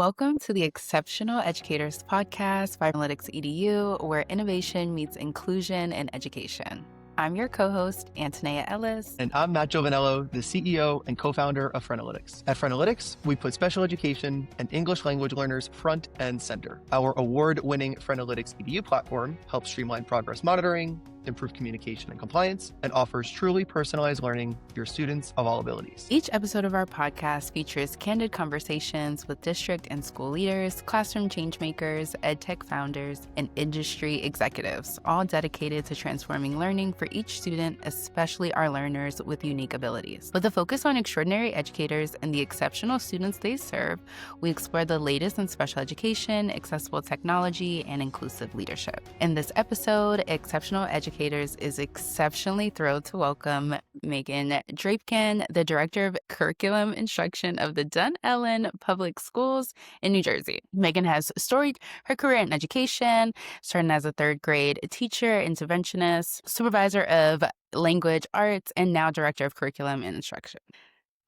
Welcome to the Exceptional Educators Podcast by Analytics EDU, where innovation meets inclusion in education. I'm your co-host, Antonia Ellis. And I'm Matt Giovanello, the CEO and co-founder of Frenalytics. At Frenalytics, we put special education and English language learners front and center. Our award-winning Frenalytics EDU platform helps streamline progress monitoring, improve communication and compliance, and offers truly personalized learning for your students of all abilities. Each episode of our podcast features candid conversations with district and school leaders, classroom changemakers, edtech founders, and industry executives, all dedicated to transforming learning for each student, especially our learners with unique abilities. With a focus on extraordinary educators and the exceptional students they serve, we explore the latest in special education, accessible technology, and inclusive leadership. In this episode, Exceptional Educators is exceptionally thrilled to welcome Meagan Drapkin, the Director of Curriculum Instruction of the Dunellen Public Schools in New Jersey. Meagan has storied her career in education, starting as a third grade teacher, interventionist, supervisor of language arts, and now Director of Curriculum and Instruction.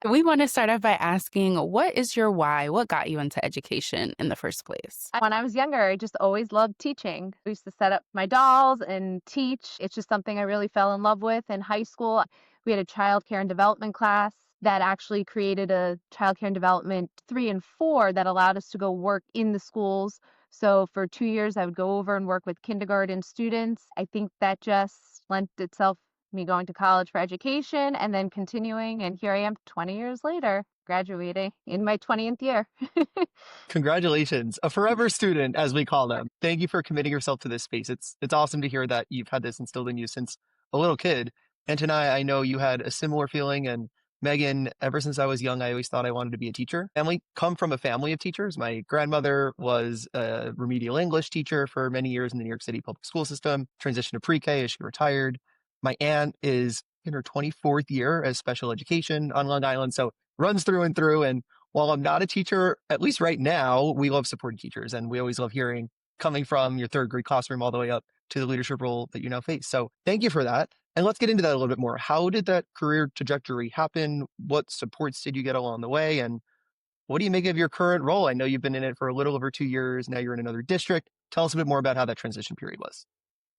We want to start off by asking, what is your why? What got you into education in the first place? When I was younger, I just always loved teaching. I used to set up my dolls and teach. It's just something I really fell in love with. In high school, we had a child care and development class that actually created a child care and development 3 and 4 that allowed us to go work in the schools. So for 2 years, I would go over and work with kindergarten students. I think that just lent itself me going to college for education and then continuing. And here I am 20 years later, graduating in my 20th year. Congratulations, a forever student, as we call them. Thank you for committing yourself to this space. It's awesome to hear that you've had this instilled in you since a little kid. And tonight, I know you had a similar feeling. And Meagan, ever since I was young, I always thought I wanted to be a teacher. I come from a family of teachers. My grandmother was a remedial English teacher for many years in the New York City public school system, transitioned to pre-K as she retired. My aunt is in her 24th year as special education on Long Island, so runs through and through. And while I'm not a teacher, at least right now, we love supporting teachers. And we always love hearing coming from your third grade classroom all the way up to the leadership role that you now face. So thank you for that. And let's get into that a little bit more. How did that career trajectory happen? What supports did you get along the way? And what do you make of your current role? I know you've been in it for a little over 2 years. Now you're in another district. Tell us a bit more about how that transition period was.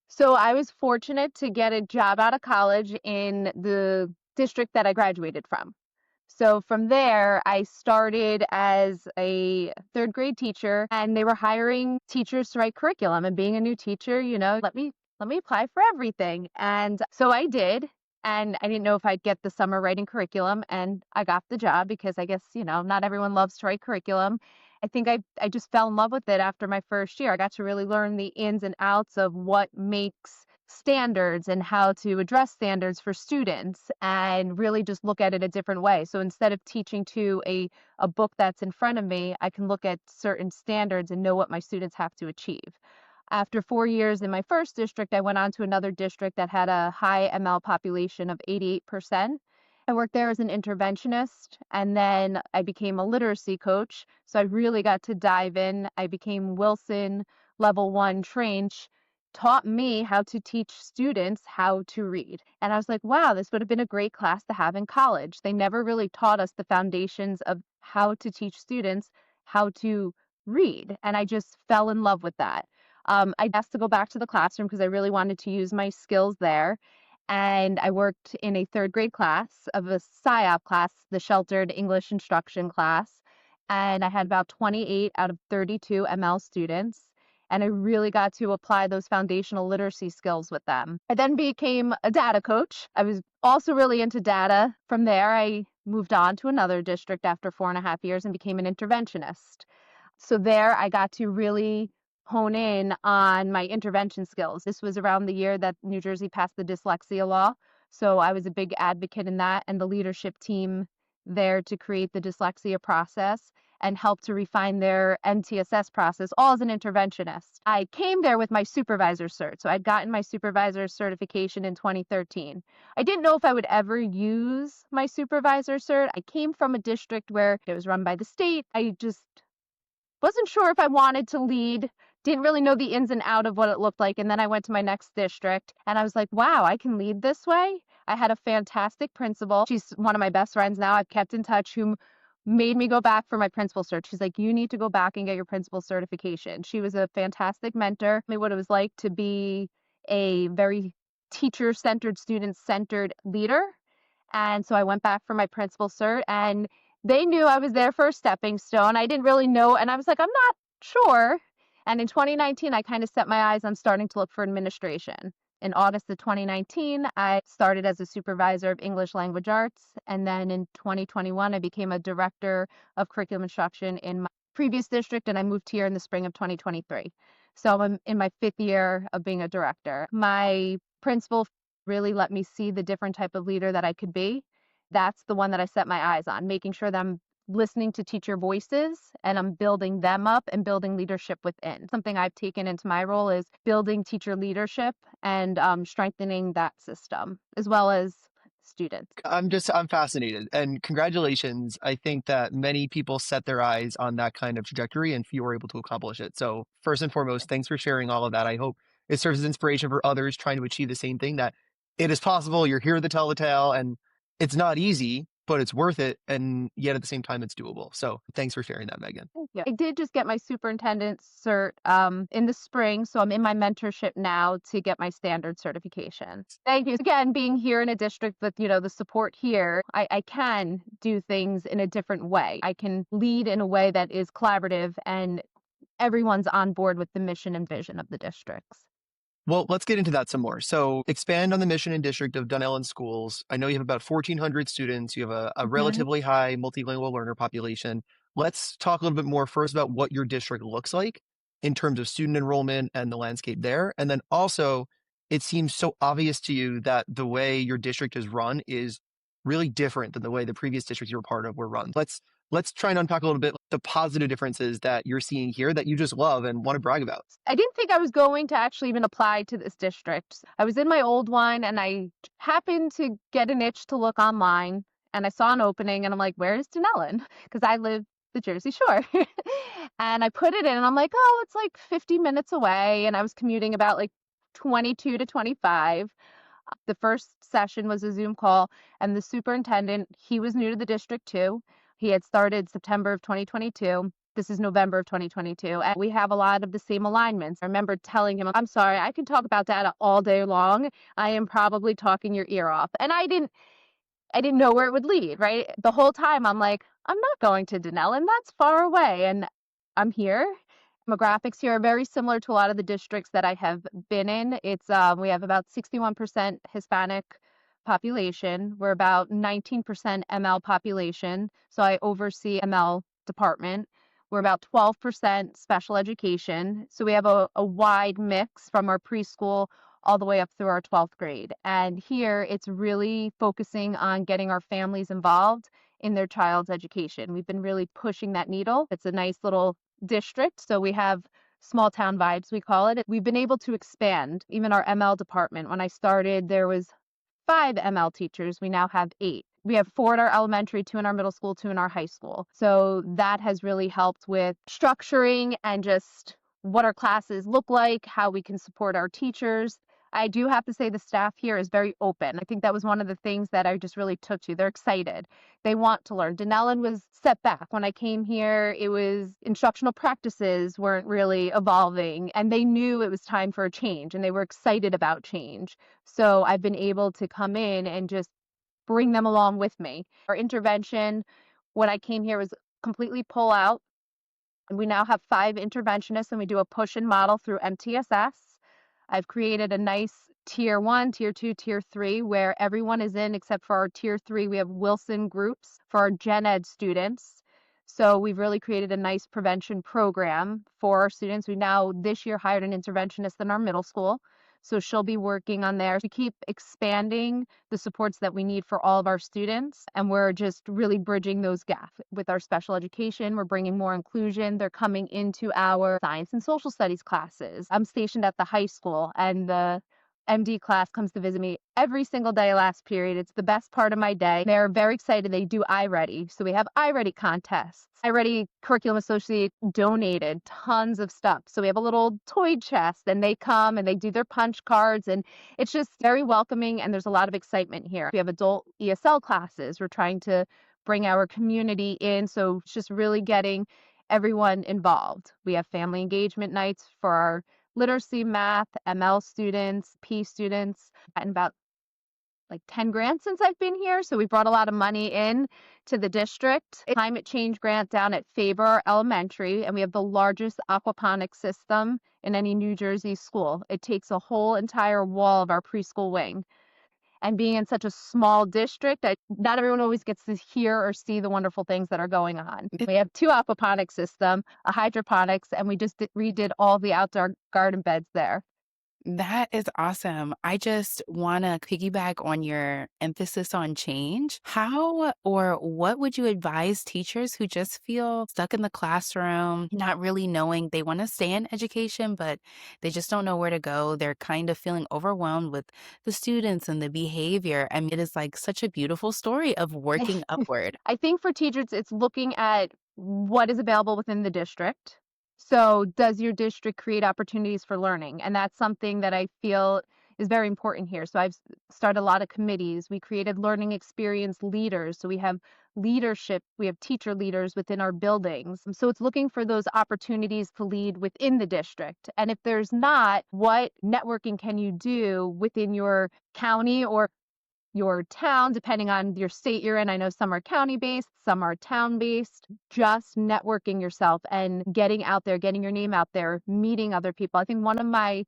So I was fortunate to get a job out of college in the district that I graduated from. So from there, I started as a third grade teacher, and they were hiring teachers to write curriculum. And being a new teacher, let me apply for everything. And so I did. And I didn't know if I'd get the summer writing curriculum, and I got the job because I guess, not everyone loves to write curriculum. I think I just fell in love with it after my first year. I got to really learn the ins and outs of what makes standards and how to address standards for students and really just look at it a different way. So instead of teaching to a book that's in front of me, I can look at certain standards and know what my students have to achieve. After 4 years in my first district, I went on to another district that had a high ML population of 88%. I worked there as an interventionist, and then I became a literacy coach. So I really got to dive in. I became Wilson Level 1 trained, taught me how to teach students how to read. And I was like, wow, this would have been a great class to have in college. They never really taught us the foundations of how to teach students how to read. And I just fell in love with that. I asked to go back to the classroom because I really wanted to use my skills there. And I worked in a third grade class of a SIOP class, the Sheltered English Instruction class. And I had about 28 out of 32 ML students. And I really got to apply those foundational literacy skills with them. I then became a data coach. I was also really into data. From there, I moved on to another district after 4.5 years and became an interventionist. So there I got to really hone in on my intervention skills. This was around the year that New Jersey passed the dyslexia law. So I was a big advocate in that and the leadership team there to create the dyslexia process and help to refine their MTSS process, all as an interventionist. I came there with my supervisor cert. So I'd gotten my supervisor certification in 2013. I didn't know if I would ever use my supervisor cert. I came from a district where it was run by the state. I just wasn't sure if I wanted to lead, didn't really know the ins and out of what it looked like. And then I went to my next district and I was like, wow, I can lead this way. I had a fantastic principal. She's one of my best friends now. I've kept in touch, whom made me go back for my principal cert. She's like, you need to go back and get your principal certification. She was a fantastic mentor. Me what it was like to be a very teacher-centered, student-centered leader. And so I went back for my principal cert, and they knew I was there for a stepping stone. I didn't really know, and I was like, I'm not sure. And in 2019, I kind of set my eyes on starting to look for administration. In August of 2019, I started as a supervisor of English language arts. And then in 2021, I became a director of curriculum instruction in my previous district, and I moved here in the spring of 2023. So I'm in my 5th year of being a director. My principal really let me see the different type of leader that I could be. That's the one that I set my eyes on, making sure that I'm listening to teacher voices and I'm building them up and building leadership within. Something I've taken into my role is building teacher leadership and strengthening that system as well as students. I'm fascinated, and congratulations. I think that many people set their eyes on that kind of trajectory and you were able to accomplish it. So first and foremost, thanks for sharing all of that. I hope it serves as inspiration for others trying to achieve the same thing, that it is possible. You're here to tell the tale, and it's not easy, but it's worth it. And yet at the same time, it's doable. So thanks for sharing that, Meagan. Yeah. I did just get my superintendent cert in the spring, so I'm in my mentorship now to get my standard certification. Thank you. Again, being here in a district with, the support here, I can do things in a different way. I can lead in a way that is collaborative and everyone's on board with the mission and vision of the districts. Well, let's get into that some more. So expand on the mission and district of Dunellen Schools. I know you have about 1,400 students. You have a relatively high multilingual learner population. Let's talk a little bit more first about what your district looks like in terms of student enrollment and the landscape there. And then also, it seems so obvious to you that the way your district is run is really different than the way the previous districts you were part of were run. Let's try and unpack a little bit the positive differences that you're seeing here that you just love and want to brag about. I didn't think I was going to actually even apply to this district. I was in my old one and I happened to get an itch to look online and I saw an opening and I'm like, where is Dunellen? Because I live the Jersey Shore. And I put it in and I'm like, oh, it's like 50 minutes away. And I was commuting about like 22 to 25. The first session was a Zoom call, and the superintendent, he was new to the district too. He had started September of 2022. This is November of 2022. And we have a lot of the same alignments. I remember telling him, I'm sorry, I can talk about data all day long. I am probably talking your ear off. And I didn't know where it would lead, right? The whole time I'm like, I'm not going to Dunellen. That's far away. And I'm here. Demographics here are very similar to a lot of the districts that I have been in. It's we have about 61% Hispanic population. We're about 19% ML population. So I oversee ML department. We're about 12% special education. So we have a wide mix from our preschool all the way up through our 12th grade. And here it's really focusing on getting our families involved in their child's education. We've been really pushing that needle. It's a nice little district. So we have small town vibes, we call it. We've been able to expand even our ML department. When I started, there was 5 ML teachers. We now have 8. We have 4 at our elementary, 2 in our middle school, 2 in our high school. So that has really helped with structuring and just what our classes look like, how we can support our teachers. I do have to say the staff here is very open. I think that was one of the things that I just really took to. They're excited. They want to learn. Dunellen was set back. When I came here, it was instructional practices weren't really evolving, and they knew it was time for a change, and they were excited about change. So I've been able to come in and just bring them along with me. Our intervention, when I came here, was completely pull out. And we now have 5 interventionists, and we do a push and model through MTSS. I've created a nice tier 1, tier 2, tier 3, where everyone is in except for our tier 3. We have Wilson groups for our gen ed students. So we've really created a nice prevention program for our students. We now this year hired an interventionist in our middle school. So she'll be working on there to keep expanding the supports that we need for all of our students. And we're just really bridging those gaps with our special education. We're bringing more inclusion. They're coming into our science and social studies classes. I'm stationed at the high school, and the MD class comes to visit me every single day last period. It's the best part of my day. They're very excited. They do iReady. So we have iReady contests. iReady Curriculum Associate donated tons of stuff. So we have a little toy chest, and they come and they do their punch cards, and it's just very welcoming, and there's a lot of excitement here. We have adult ESL classes. We're trying to bring our community in. So it's just really getting everyone involved. We have family engagement nights for our literacy, math, ML students, P students, and about like 10 grants since I've been here. So we brought a lot of money in to the district. A climate change grant down at Faber Elementary, and we have the largest aquaponics system in any New Jersey school. It takes a whole entire wall of our preschool wing. And being in such a small district, not everyone always gets to hear or see the wonderful things that are going on. We have 2 aquaponics system, a hydroponics, and we just redid all the outdoor garden beds there. That is awesome. I just want to piggyback on your emphasis on change. How or what would you advise teachers who just feel stuck in the classroom, not really knowing they want to stay in education, but they just don't know where to go? They're kind of feeling overwhelmed with the students and the behavior. And it is like such a beautiful story of working upward. I think for teachers, it's looking at what is available within the district. So does your district create opportunities for learning? And that's something that I feel is very important here. So I've started a lot of committees. We created learning experience leaders. So we have leadership, we have teacher leaders within our buildings. So it's looking for those opportunities to lead within the district. And if there's not, what networking can you do within your county or your town, depending on your state you're in? I know some are county based, some are town based. Just networking yourself and getting out there, getting your name out there, meeting other people. I think one of my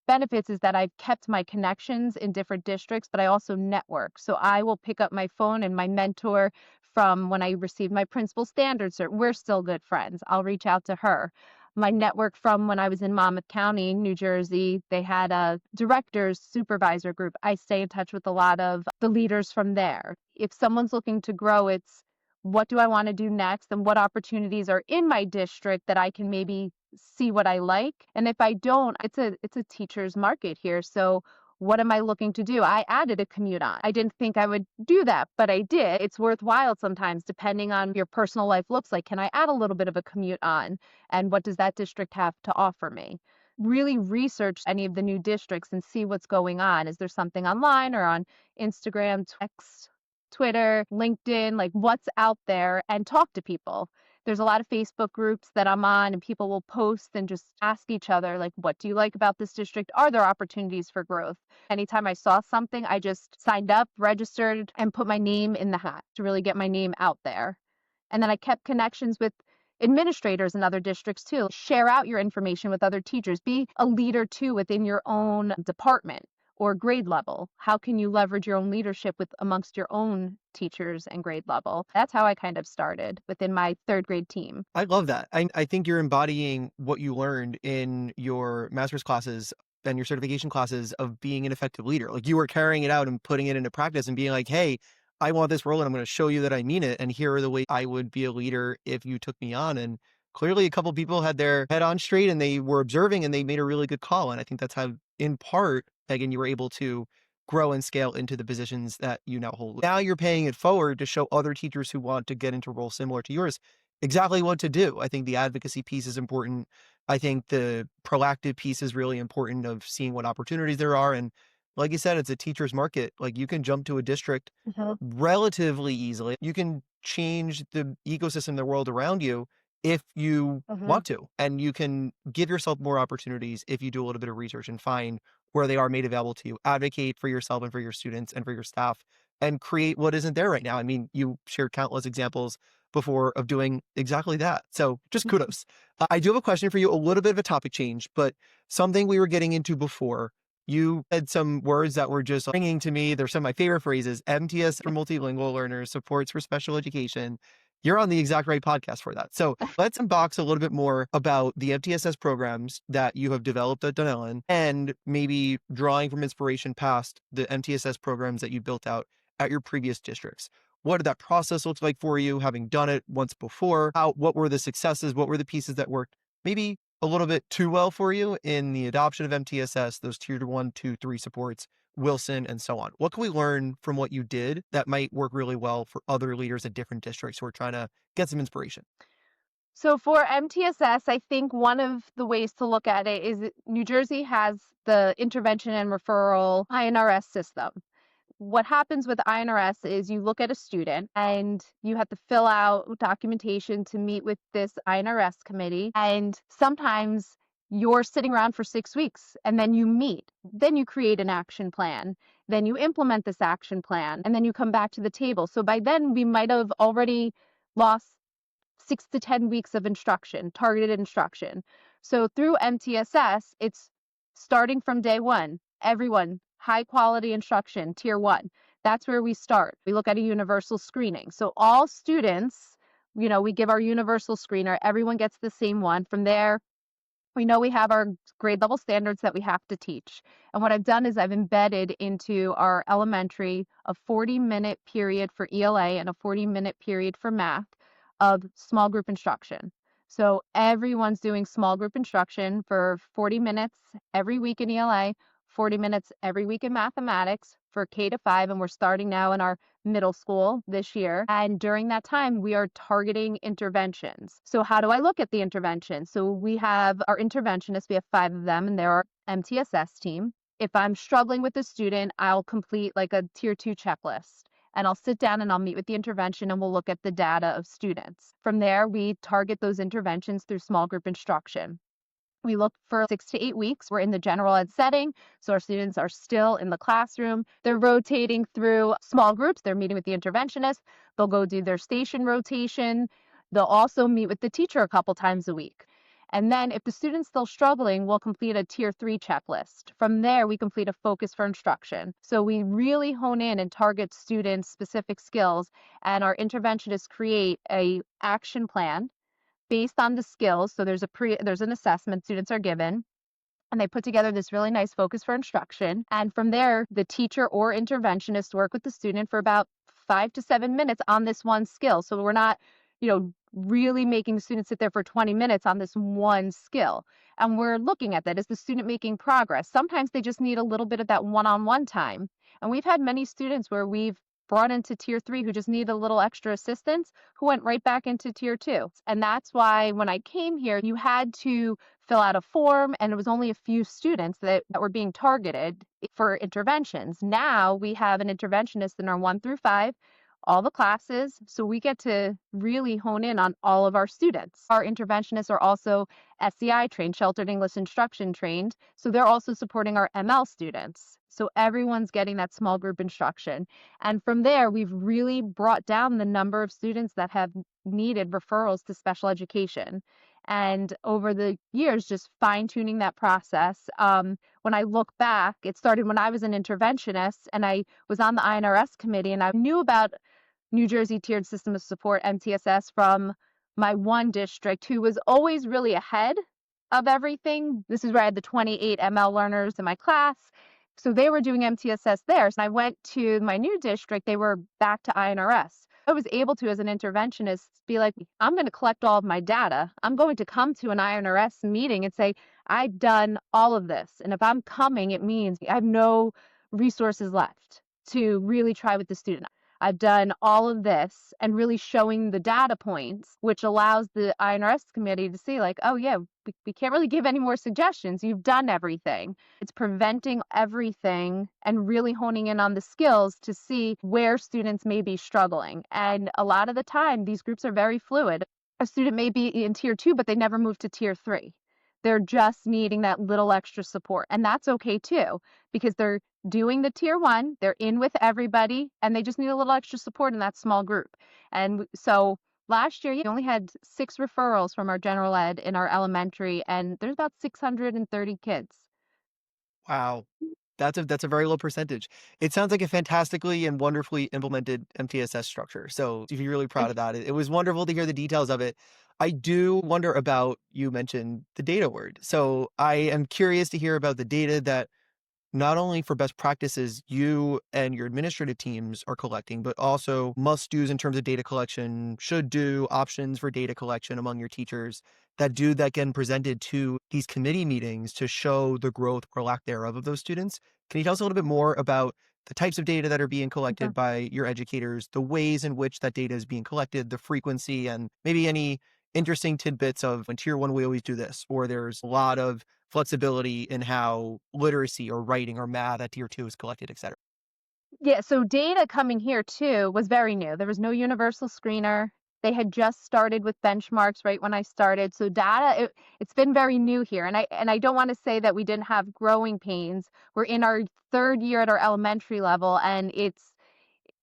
benefits is that I've kept my connections in different districts, but I also network. So I will pick up my phone, and my mentor from when I received my principal standard cert, we're still good friends. I'll reach out to her. My network from when I was in Monmouth County, New Jersey, they had a director's supervisor group. I stay in touch with a lot of the leaders from there. If someone's looking to grow, it's what do I want to do next, and what opportunities are in my district that I can maybe see what I like. And if I don't, it's a teacher's market here. So what am I looking to do? I added a commute on. I didn't think I would do that, but I did. It's worthwhile sometimes, depending on your personal life looks like. Can I add a little bit of a commute on? And what does that district have to offer me? Really research any of the new districts and see what's going on. Is there something online or on Instagram, X, Twitter, LinkedIn, like what's out there, and talk to people. There's a lot of Facebook groups that I'm on, and people will post and just ask each other, like, what do you like about this district? Are there opportunities for growth? Anytime I saw something, I just signed up, registered, and put my name in the hat to really get my name out there. And then I kept connections with administrators in other districts too. Share out your information with other teachers. Be a leader too within your own department or grade level. How can you leverage your own leadership with amongst your own teachers and grade level? That's how I kind of started within my 3rd grade team. I love that. I think you're embodying what you learned in your master's classes and your certification classes of being an effective leader. Like, you were carrying it out and putting it into practice and being like, hey, I want this role and I'm going to show you that I mean it. And here are the ways I would be a leader if you took me on. And clearly a couple people had their head on straight and they were observing and they made a really good call. And I think that's how, in part, Meagan, you were able to grow and scale into the positions that you now hold. Now you're paying it forward to show other teachers who want to get into roles similar to yours exactly what to do. I think the advocacy piece is important. I think the proactive piece is really important, of seeing what opportunities there are. And like you said, it's a teacher's market. Like, you can jump to a district relatively easily. You can change the ecosystem, the world around you, if you want to. And you can give yourself more opportunities if you do a little bit of research and find where they are made available to you. Advocate for yourself and for your students and for your staff, and create what isn't there right now. I mean, you shared countless examples before of doing exactly that. So just kudos. I do have a question for you, a little bit of a topic change, but something we were getting into before. You had some words that were just ringing to me. They're some of my favorite phrases: MTSS for multilingual learners, supports for special education. You're on the exact right podcast for that. So let's unbox a little bit more about the MTSS programs that you have developed at Dunellen, and maybe drawing from inspiration past the MTSS programs that you built out at your previous districts. What did that process look like for you, having done it once before? What were the successes? What were the pieces that worked maybe a little bit too well for you in the adoption of MTSS, those tier 1, 2, 3 supports, Wilson, and so on? What can we learn from what you did that might work really well for other leaders at different districts who are trying to get some inspiration? So for MTSS, I think one of the ways to look at it is New Jersey has the intervention and referral INRS system. what happens with INRS is you look at a student and you have to fill out documentation to meet with this INRS committee. And sometimes you're sitting around for 6 weeks and then you meet, then you create an action plan, then you implement this action plan, and then you come back to the table. So by then we might have already lost 6 to 10 weeks of instruction, targeted instruction. So through MTSS, it's starting from day one. Everyone, high quality instruction, tier one. That's where we start. We look at a universal screening. So all students, we give our universal screener. Everyone gets the same one. From there, we know we have our grade level standards that we have to teach. And what I've done is I've embedded into our elementary a 40-minute period for ELA and a 40-minute period for math of small group instruction. So everyone's doing small group instruction for 40 minutes every week in ELA, 40 minutes every week in mathematics for K-5, and we're starting now in our middle school this year. And during that time, we are targeting interventions. So how do I look at the intervention? So we have our interventionists, we have 5 of them, and they're our MTSS team. If I'm struggling with a student, I'll complete like a tier 2 checklist. And I'll sit down and I'll meet with the intervention and we'll look at the data of students. From there, we target those interventions through small group instruction. We look for 6 to 8 weeks. We're in the general ed setting, so our students are still in the classroom. They're rotating through small groups. They're meeting with the interventionist. They'll go do their station rotation. They'll also meet with the teacher a couple times a week. And then if the student's still struggling, we'll complete a tier 3 checklist. From there, we complete a focus for instruction. So we really hone in and target students' specific skills, and our interventionists create a action plan based on the skills. So there's an assessment students are given, and they put together this really nice focus for instruction. And from there, the teacher or interventionist work with the student for about 5 to 7 minutes on this one skill. So we're not, really making the student sit there for 20 minutes on this one skill. And we're looking at that. Is the student making progress? Sometimes they just need a little bit of that one-on-one time. And we've had many students where we've brought into tier 3 who just need a little extra assistance, who went right back into tier 2. And that's why when I came here, you had to fill out a form, and it was only a few students that were being targeted for interventions. Now we have an interventionist in our 1 through 5, all the classes, so we get to really hone in on all of our students. Our interventionists are also SEI trained, sheltered English instruction trained, so they're also supporting our ML students. So everyone's getting that small group instruction. And from there, we've really brought down the number of students that have needed referrals to special education. And over the years, just fine tuning that process. When I look back, it started when I was an interventionist and I was on the INRS committee, and I knew about New Jersey Tiered System of Support, MTSS, from my one district, who was always really ahead of everything. This is where I had the 28 ML learners in my class. So they were doing MTSS there. So I went to my new district, they were back to INRS. I was able to, as an interventionist, be like, I'm going to collect all of my data. I'm going to come to an INRS meeting and say, I've done all of this. And if I'm coming, it means I have no resources left to really try with the student. I've done all of this, and really showing the data points, which allows the INRS committee to see like, oh yeah, we can't really give any more suggestions. You've done everything. It's preventing everything and really honing in on the skills to see where students may be struggling. And a lot of the time, these groups are very fluid. A student may be in tier 2, but they never move to tier 3. They're just needing that little extra support. And that's okay too, because they're doing the tier 1, they're in with everybody, and they just need a little extra support in that small group. And so last year, we only had 6 referrals from our general ed in our elementary, and there's about 630 kids. Wow. That's a very low percentage. It sounds like a fantastically and wonderfully implemented MTSS structure. So you're really proud of that. It was wonderful to hear the details of it. I do wonder about, you mentioned the data word. So I am curious to hear about the data that not only for best practices you and your administrative teams are collecting, but also must-dos in terms of data collection, should-do options for data collection among your teachers that get presented to these committee meetings to show the growth or lack thereof of those students. Can you tell us a little bit more about the types of data that are being collected by your educators, the ways in which that data is being collected, the frequency, and maybe any interesting tidbits of, in tier 1 we always do this, or there's a lot of flexibility in how literacy or writing or math at tier 2 is collected, et cetera? Yeah, so data coming here too was very new. There was no universal screener. They had just started with benchmarks right when I started. So data, it's been very new here. And I don't want to say that we didn't have growing pains. We're in our third year at our elementary level, and it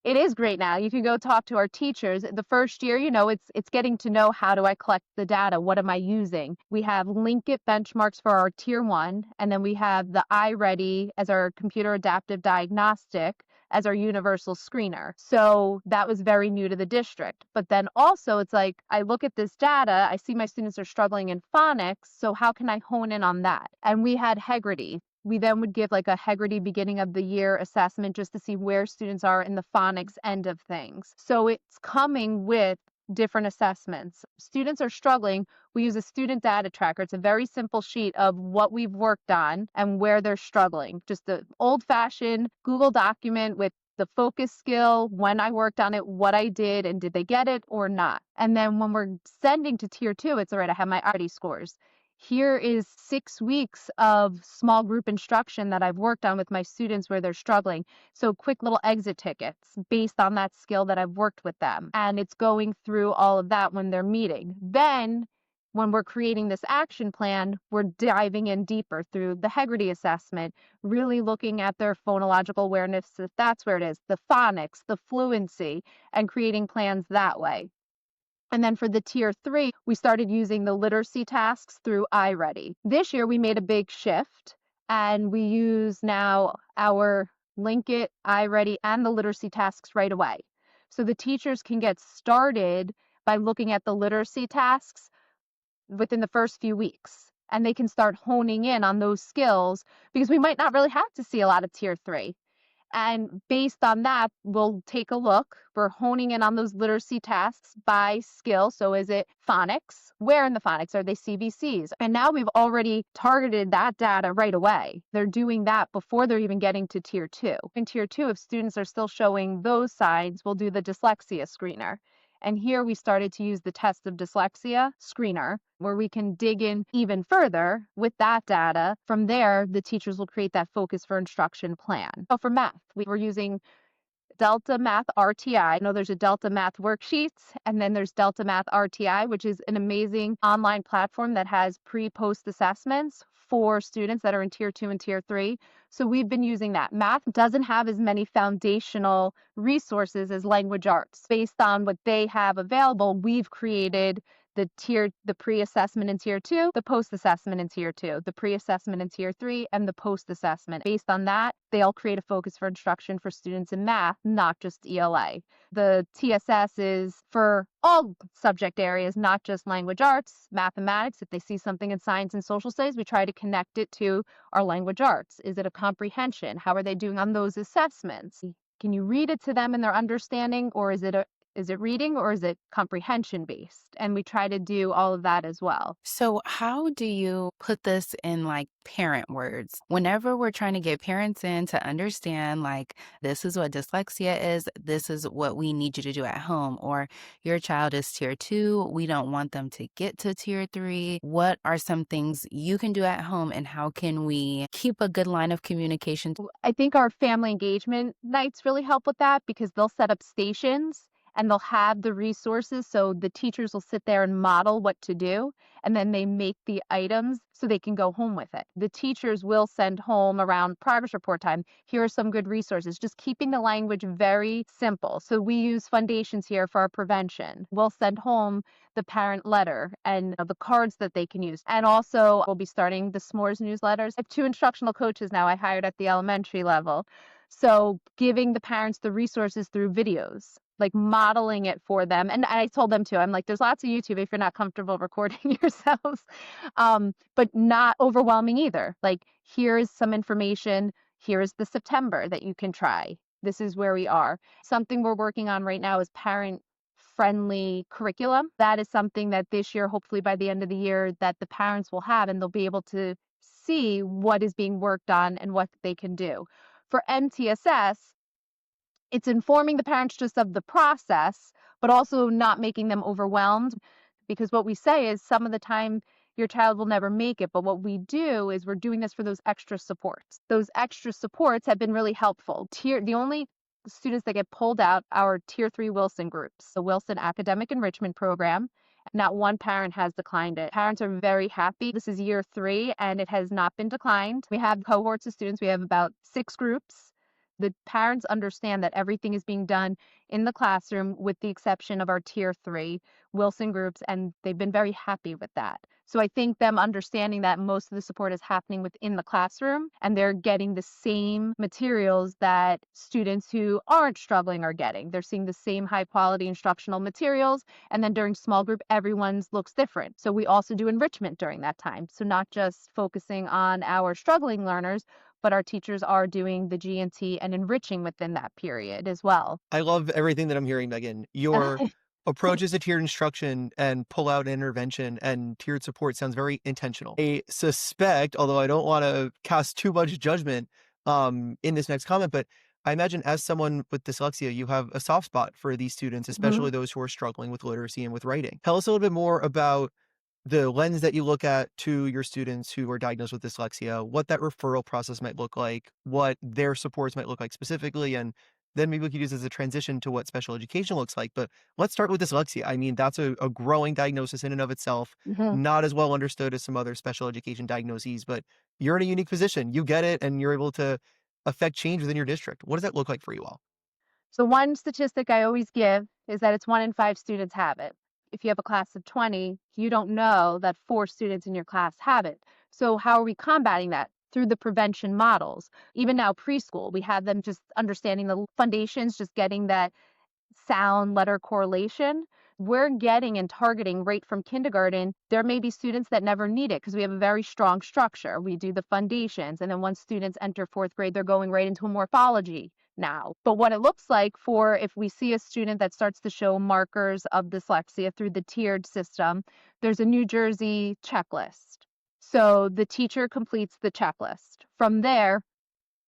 is great now. You can go talk to our teachers. The first year, it's getting to know, how do I collect the data? What am I using? We have Linkit benchmarks for our tier 1, and then we have the iReady as our computer adaptive diagnostic as our universal screener. So that was very new to the district. But then also it's like, I look at this data, I see my students are struggling in phonics, so how can I hone in on that? And we had Hegarty. We then would give like a Hegarty beginning of the year assessment just to see where students are in the phonics end of things. So it's coming with different assessments. Students are struggling. We use a student data tracker. It's a very simple sheet of what we've worked on and where they're struggling. Just the old-fashioned Google document with the focus skill, when I worked on it, what I did, and did they get it or not. And then when we're sending to tier 2, it's all right, I have my RD scores. Here is 6 weeks of small group instruction that I've worked on with my students where they're struggling. So quick little exit tickets based on that skill that I've worked with them. And it's going through all of that when they're meeting. Then when we're creating this action plan, we're diving in deeper through the Hegarty assessment, really looking at their phonological awareness, if that's where it is, the phonics, the fluency, and creating plans that way. And then for the tier 3, we started using the literacy tasks through iReady. This year we made a big shift, and we use now our Linkit, iReady, and the literacy tasks right away. So the teachers can get started by looking at the literacy tasks within the first few weeks, and they can start honing in on those skills, because we might not really have to see a lot of tier 3. And based on that, we'll take a look. We're honing in on those literacy tasks by skill. So is it phonics? Where in the phonics? Are they CVCs? And now we've already targeted that data right away. They're doing that before they're even getting to tier 2. In tier 2, if students are still showing those signs, we'll do the dyslexia screener. And here we started to use the test of dyslexia screener, where we can dig in even further with that data. From there, the teachers will create that focus for instruction plan. So for math, we were using Delta Math RTI. I know there's a Delta Math worksheets, and then there's Delta Math RTI, which is an amazing online platform that has pre-post assessments for students that are in tier 2 and tier 3. So we've been using that. Math doesn't have as many foundational resources as language arts. Based on what they have available, we've created the pre-assessment in tier 2, the post-assessment in tier 2, the pre-assessment in tier 3, and the post-assessment. Based on that, they all create a focus for instruction for students in math, not just ELA. The TSS is for all subject areas, not just language arts, mathematics. If they see something in science and social studies, we try to connect it to our language arts. Is it a comprehension? How are they doing on those assessments? Can you read it to them in their understanding, or is it reading, or is it comprehension based? And we try to do all of that as well. So how do you put this in like parent words? Whenever we're trying to get parents in to understand, like, this is what dyslexia is, this is what we need you to do at home, or your child is tier 2, we don't want them to get to tier 3. What are some things you can do at home, and how can we keep a good line of communication? I think our family engagement nights really help with that, because they'll set up stations and they'll have the resources. So the teachers will sit there and model what to do, and then they make the items so they can go home with it. The teachers will send home around progress report time, here are some good resources, just keeping the language very simple. So we use foundations here for our prevention. We'll send home the parent letter and the cards that they can use. And also we'll be starting the S'mores newsletters. I have 2 instructional coaches now I hired at the elementary level. So giving the parents the resources through videos, like modeling it for them. And I told them too, I'm like, there's lots of YouTube if you're not comfortable recording yourselves, but not overwhelming either. Like, here's some information. Here's the September that you can try. This is where we are. Something we're working on right now is parent-friendly curriculum. That is something that this year, hopefully by the end of the year, that the parents will have, and they'll be able to see what is being worked on and what they can do. For MTSS, it's informing the parents just of the process, but also not making them overwhelmed, because what we say is some of the time your child will never make it. But what we do is we're doing this for those extra supports. Those extra supports have been really helpful. The only the students that get pulled out our Tier 3 Wilson groups, the Wilson Academic Enrichment Program. Not one parent has declined it. Parents are very happy. This is year 3 and it has not been declined. We have cohorts of students. We have about 6 groups. The parents understand that everything is being done in the classroom with the exception of our Tier 3 Wilson groups, and they've been very happy with that. So I think them understanding that most of the support is happening within the classroom and they're getting the same materials that students who aren't struggling are getting. They're seeing the same high quality instructional materials. And then during small group, everyone's looks different. So we also do enrichment during that time. So not just focusing on our struggling learners, but our teachers are doing the G&T and enriching within that period as well. I love everything that I'm hearing, Megan. Your approaches to tiered instruction and pull out intervention and tiered support sounds very intentional. I suspect, although I don't want to cast too much judgment in this next comment, but I imagine as someone with dyslexia, you have a soft spot for these students, especially those who are struggling with literacy and with writing. Tell us a little bit more about the lens that you look at to your students who are diagnosed with dyslexia, what that referral process might look like, what their supports might look like specifically, and then maybe we could use as a transition to what special education looks like. But let's start with dyslexia. I mean, that's a growing diagnosis in and of itself, Mhm. not as well understood as some other special education diagnoses, but you're in a unique position. You get it, and you're able to affect change within your district. What does that look like for you all? So one statistic I always give is that it's 1 in 5 students have it. If you have a class of 20, you don't know that 4 students in your class have it. So how are we combating that? Through the prevention models. Even now preschool, we have them just understanding the foundations, just getting that sound letter correlation. We're getting and targeting right from kindergarten. There may be students that never need it because we have a very strong structure. We do the foundations, and then once students enter 4th grade, they're going right into a morphology now. But what it looks like for if we see a student that starts to show markers of dyslexia through the tiered system, there's a New Jersey checklist. So the teacher completes the checklist. From there,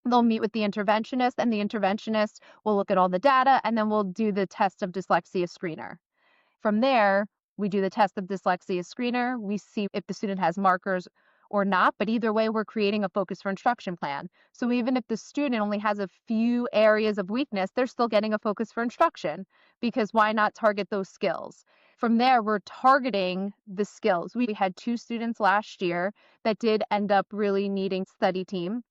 they'll meet with the interventionist, and the interventionist will look at all the data, and then we'll do the test of dyslexia screener. From there, we do the test of dyslexia screener. We see if the student has markers or not, but either way, we're creating a focus for instruction plan. So even if the student only has a few areas of weakness, they're still getting a focus for instruction because why not target those skills? From there, we're targeting the skills. We had 2 students last year that did end up really needing study team.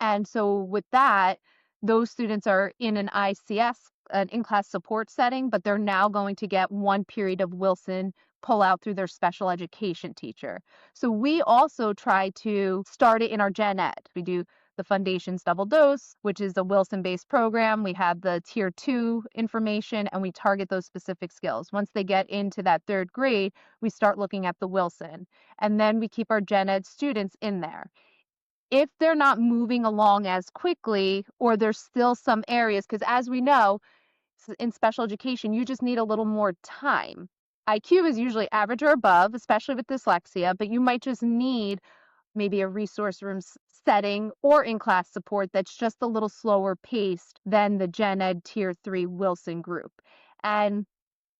And so with that, those students are in an ICS, an in-class support setting, but they're now going to get 1 period of Wilson pull out through their special education teacher. So we also try to start it in our gen ed. We do the Foundations Double Dose, which is a Wilson-based program. We have the Tier 2 information, and we target those specific skills. Once they get into that 3rd grade, we start looking at the Wilson. And then we keep our gen ed students in there. If they're not moving along as quickly or there's still some areas, because as we know, in special education, you just need a little more time. IQ is usually average or above, especially with dyslexia, but you might just need maybe a resource room setting or in-class support that's just a little slower paced than the Gen Ed Tier 3 Wilson group. And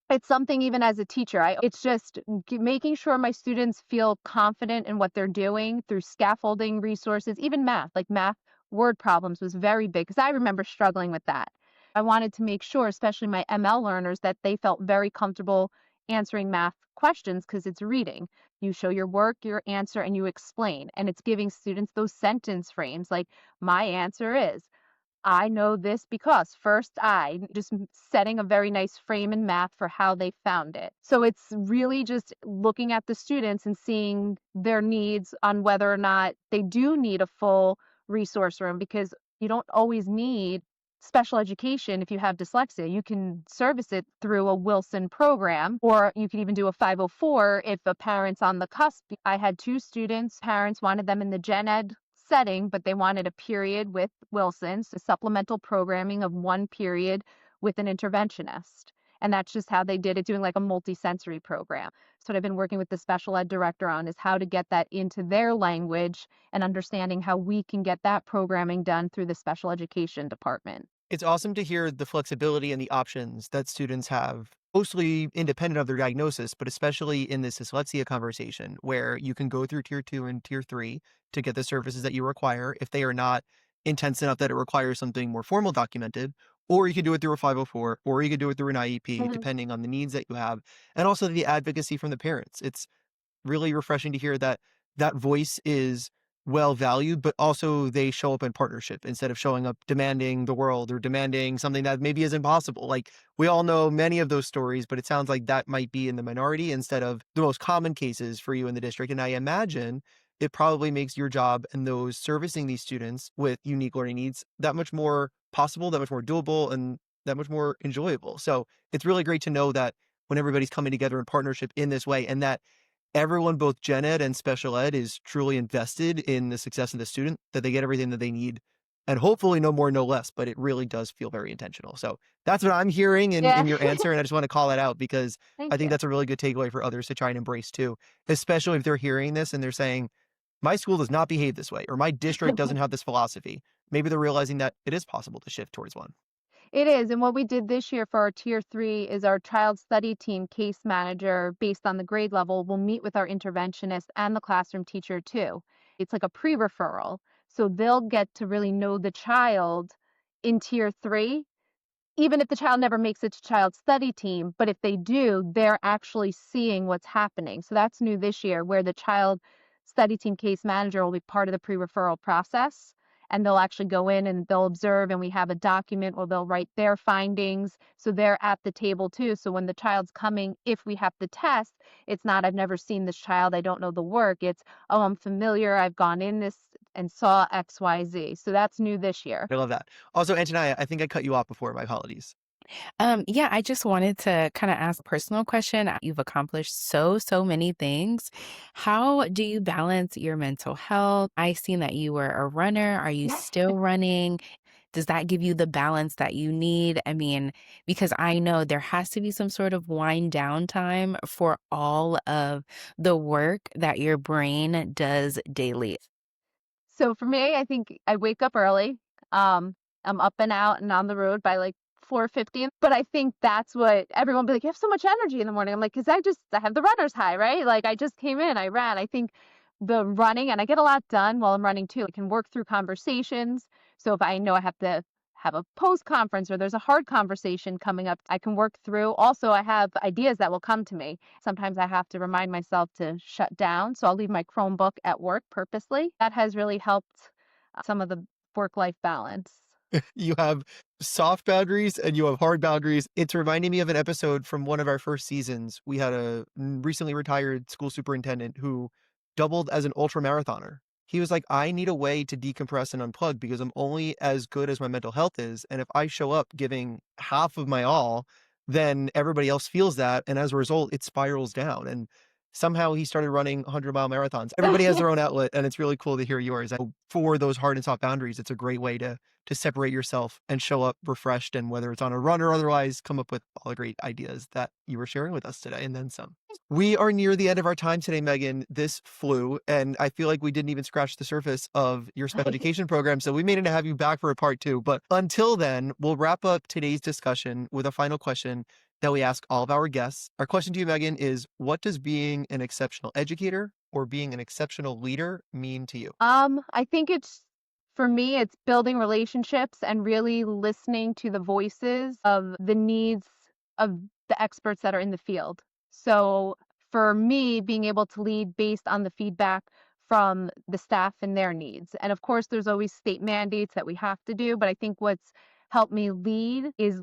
it's something even as a teacher, it's just making sure my students feel confident in what they're doing through scaffolding resources, even math, like math word problems was very big because I remember struggling with that. I wanted to make sure, especially my ML learners, that they felt very comfortable answering math questions because it's reading. You show your work, your answer, and you explain. And it's giving students those sentence frames like, my answer is, I know this because first I just setting a very nice frame in math for how they found it. So it's really just looking at the students and seeing their needs on whether or not they do need a full resource room because you don't always need special education if you have dyslexia. You can service it through a Wilson program, or you could even do a 504 if a parent's on the cusp. I had 2 students, parents wanted them in the gen ed setting, but they wanted a period with Wilson's, so supplemental programming of 1 period with an interventionist. And that's just how they did it, doing like a multi-sensory program. So what I've been working with the special ed director on is how to get that into their language and understanding how we can get that programming done through the special education department. It's awesome to hear the flexibility and the options that students have, mostly independent of their diagnosis, but especially in this dyslexia conversation, where you can go through Tier 2 and Tier 3 to get the services that you require if they are not intense enough that it requires something more formal documented, or you could do it through a 504, or you could do it through an IEP, Mhm. depending on the needs that you have, and also the advocacy from the parents. It's really refreshing to hear that that voice is well valued, but also they show up in partnership instead of showing up demanding the world or demanding something that maybe is impossible. Like we all know many of those stories, but it sounds like that might be in the minority instead of the most common cases for you in the district. And I imagine it probably makes your job and those servicing these students with unique learning needs that much more possible, that much more doable, and that much more enjoyable. So it's really great to know that when everybody's coming together in partnership in this way and that everyone, both gen ed and special ed, is truly invested in the success of the student, that they get everything that they need, and hopefully no more, no less, but it really does feel very intentional. So that's what I'm hearing in Yeah. your answer, and I just want to call that out because I Thank think you. that's a really good takeaway for others to try and embrace too, especially if they're hearing this and they're saying, my school does not behave this way, or my district doesn't have this philosophy. Maybe they're realizing that it is possible to shift towards one. It is, and what we did this year for our tier 3 is our child study team case manager, based on the grade level, will meet with our interventionist and the classroom teacher too. It's like a pre-referral. So they'll get to really know the child in tier 3, even if the child never makes it to child study team, but if they do, they're actually seeing what's happening. So that's new this year, where the child study team case manager will be part of the pre-referral process, and they'll actually go in and they'll observe, and we have a document where they'll write their findings. So they're at the table too. So when the child's coming, if we have to test, it's not, I've never seen this child, I don't know the work. It's, oh, I'm familiar, I've gone in this and saw XYZ. So that's new this year. I love that. Also, Antonia, I think I cut you off before. My apologies. Yeah, I just wanted to kind of ask a personal question. You've accomplished so many things. How do you balance your mental health? I seen that you were a runner. Are you still running? Does that give you the balance that you need? I mean, because I know there has to be some sort of wind down time for all of the work that your brain does daily. So for me, I think I wake up early. I'm up and out and on the road by like 4:50. But I think that's what everyone be like, you have so much energy in the morning. I'm like, because I have the runner's high, right? Like I just came in, I ran. I think the running, and I get a lot done while I'm running too. I can work through conversations. So if I know I have to have a post conference or there's a hard conversation coming up, I can work through. Also, I have ideas that will come to me. Sometimes I have to remind myself to shut down. So I'll leave my Chromebook at work purposely. That has really helped some of the work life balance. You have soft boundaries and you have hard boundaries. It's reminding me of an episode from one of our first seasons. We had a recently retired school superintendent who doubled as an ultra marathoner. He was like, I need a way to decompress and unplug because I'm only as good as my mental health is. And if I show up giving half of my all, then everybody else feels that. And as a result, it spirals down. And somehow he started running 100-mile marathons. Everybody has their own outlet, and it's really cool to hear yours. And for those hard and soft boundaries, it's a great way to separate yourself and show up refreshed. And whether it's on a run or otherwise, come up with all the great ideas that you were sharing with us today and then some. We are near the end of our time today, Meagan. This flew, and I feel like we didn't even scratch the surface of your special education program. So we may need to have you back for a part 2. But until then, we'll wrap up today's discussion with a final question that we ask all of our guests. Our question to you, Meagan, is what does being an exceptional educator or being an exceptional leader mean to you? I think for me, it's building relationships and really listening to the voices of the needs of the experts that are in the field. So for me, being able to lead based on the feedback from the staff and their needs. And of course, there's always state mandates that we have to do, but I think what's helped me lead is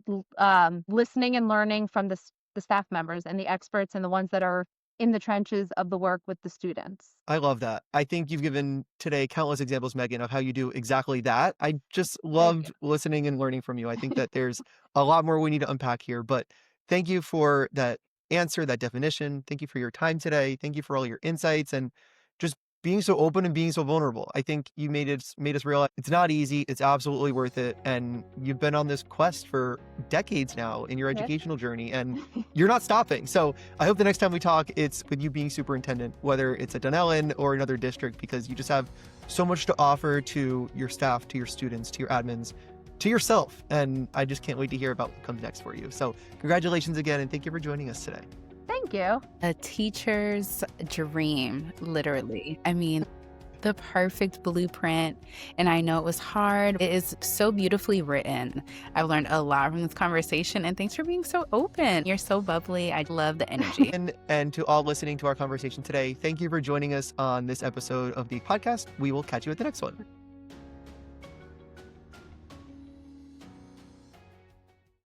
listening and learning from the staff members and the experts and the ones that are in the trenches of the work with the students. I love that. I think you've given today countless examples, Meagan, of how you do exactly that. I just Thank you. loved listening and learning from you. I think that there's a lot more we need to unpack here, but thank you for that answer, that definition. Thank you for your time today. Thank you for all your insights and just being so open and being so vulnerable. I think you made us realize it's not easy. It's absolutely worth it. And you've been on this quest for decades now in your Yes. educational journey, and you're not stopping. So I hope the next time we talk, it's with you being superintendent, whether it's at Dunellen or another district, because you just have so much to offer to your staff, to your students, to your admins, to yourself. And I just can't wait to hear about what comes next for you. So congratulations again, and thank you for joining us today. Thank you. A teacher's dream, literally. I mean, the perfect blueprint. And I know it was hard. It is so beautifully written. I've learned a lot from this conversation, and thanks for being so open. You're so bubbly. I love the energy. And to all listening to our conversation today, thank you for joining us on this episode of the podcast. We will catch you at the next one.